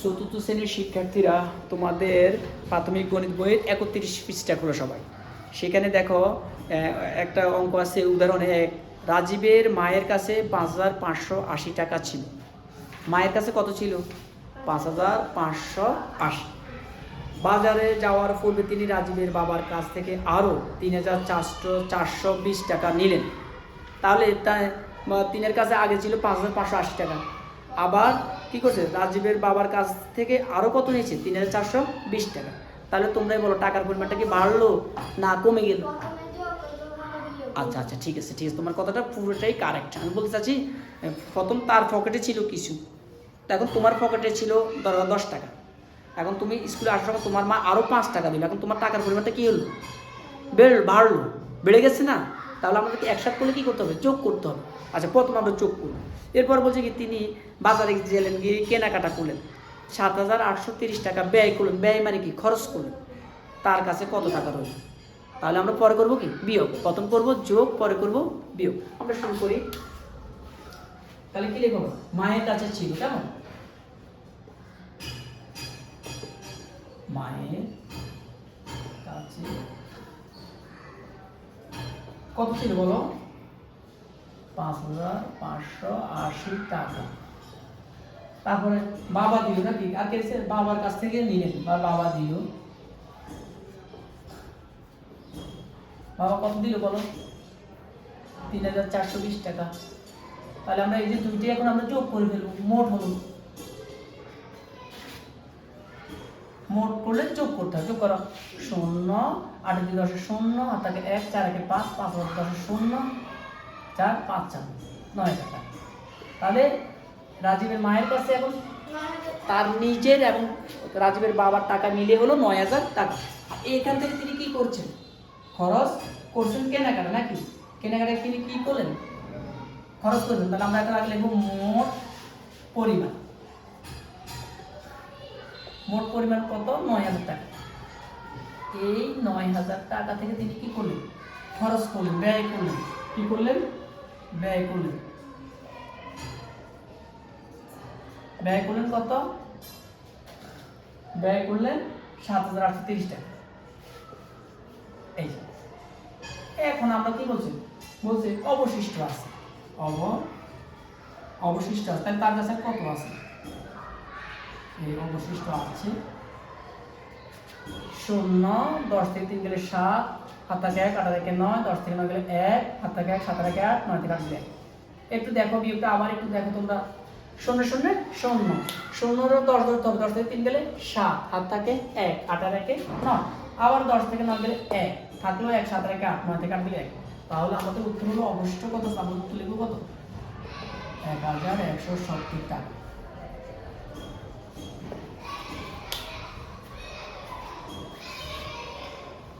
চতুর্থ শ্রেণীর শিক্ষার্থীরা তোমাদের প্রাথমিক গণিত বইয়ের 31 পৃষ্ঠা খোলো সবাই। সেখানে দেখো একটা অঙ্ক আছে, উদাহরণে রাজীবের মায়ের কাছে 5,580 টাকা ছিল। মায়ের কাছে কত ছিল? 5,580। বাজারে যাওয়ার পূর্বে তিনি রাজীবের বাবার কাছ থেকে আরও 3,420 টাকা নিলেন। তাহলে তিনের কাছে আগে ছিল 5,580 টাকা, আবার কী করছে? রাজীবের বাবার কাছ থেকে আরও কত নিয়েছে? 3,420 টাকা। তাহলে তোমরাই বলো টাকার পরিমাণটা কি বাড়লো না কমে গেল? আচ্ছা আচ্ছা, ঠিক আছে ঠিক আছে, তোমার কথাটা পুরোটাই কারেক্ট। আমি বলতে চাচ্ছি প্রথম তার পকেটে ছিল কিছু, এখন তোমার পকেটে ছিল 10 টাকা। এখন তুমি স্কুলে আসার সময় তোমার মা আরও 5 টাকা দিল, এখন তোমার টাকার পরিমাণটা কী হলো? বাড়লো, বেড়ে গেছে না? তাহলে আমাদেরকে একসাথে করলে কী করতে হবে? যোগ করতে হবে। আচ্ছা, প্রথম আমরা যোগ করব। এরপর বলছে কি তিনি বাজারে গেলেন, গিয়ে কেনাকাটা করলেন, 7,830 টাকা ব্যয় করলেন। ব্যয় মানে কি? খরচ করলেন। তার কাছে কত টাকা রইল? তাহলে আমরা পরে করবো কি? বিয়োগ। প্রথম করব যোগ, পরে করব বিয়োগ। আমরা শুরু করি। তাহলে কি লিখব? মায়ের কাছে ছিল, কেমন? মায়ের কাছে কত ছিল বলো? 5,580 টাকা। তারপরে বাবা দিল নাকি? আর কে দিচ্ছে? বাবার কাছ থেকে নিলেন, বা বাবা দিল। বাবা কত দিল বলো? 3,420 টাকা। তাহলে আমরা এই যে দুইটি এখন আমরা যোগ করে ফেলবো। মোট হলো, মোট করলে যোগ করতে হবে। যোগ করো 0, 8 2 10 0, আর থাকে 1, 4 1 5, 5 10 0, 4 5 4 9 টাকা। তাহলে রাজীবের মায়ের কাছে এখন তার নিজের এবং রাজীবের বাবার টাকা মিলে হলো 9,000 টাকা। এখান থেকে তিনি কি করছেন? খরচ করছেন কেনাকাটা নাকি? কেনাকাটায় তিনি কি করলেন? খরচ করবেন। তাহলে আমরা এখন আগে লিখব মোট পরিমাণ। মোট পরিমাণ কত? 9,000 টাকা। এই 9,000 টাকা থেকে তিনি কি করলেন? খরচ করলেন, ব্যয় করলেন। কি করলেন? ব্যয় করলেন। ব্যয় করলেন কত? ব্যয় করলেন 7,830 টাকা। এই এখন আমরা কি বলছি? বলছি অবশিষ্ট আছে। অবশিষ্ট আছে। তাহলে তার কাছে কত আছে? এই অবশিষ্ট আছে 0, 10 থেকে 3 গেলে 7, 7 থেকে 1, 8 থেকে 9, 10 থেকে 9 গেলে 1, 7 থেকে 1, 7 থেকে 8, 9 থেকে 8 গেলে 1। একটু দেখো বিয়োগটা, আবার একটু দেখো তোমরা। 0 0 0, 0 10 ধরতে হবে, 10 থেকে 3 গেলে 7, 7 থেকে 1, 8 আর 1 9, আবার 10 থেকে 9 গেলে 1, থাকলো 1, 7 থেকে 8, 9 থেকে 8 গেলে 1। তাহলে আমাদের উত্তর হলো অবশিষ্ট কত? আমরা উত্তর লিখব কত? 1,170 টাকা।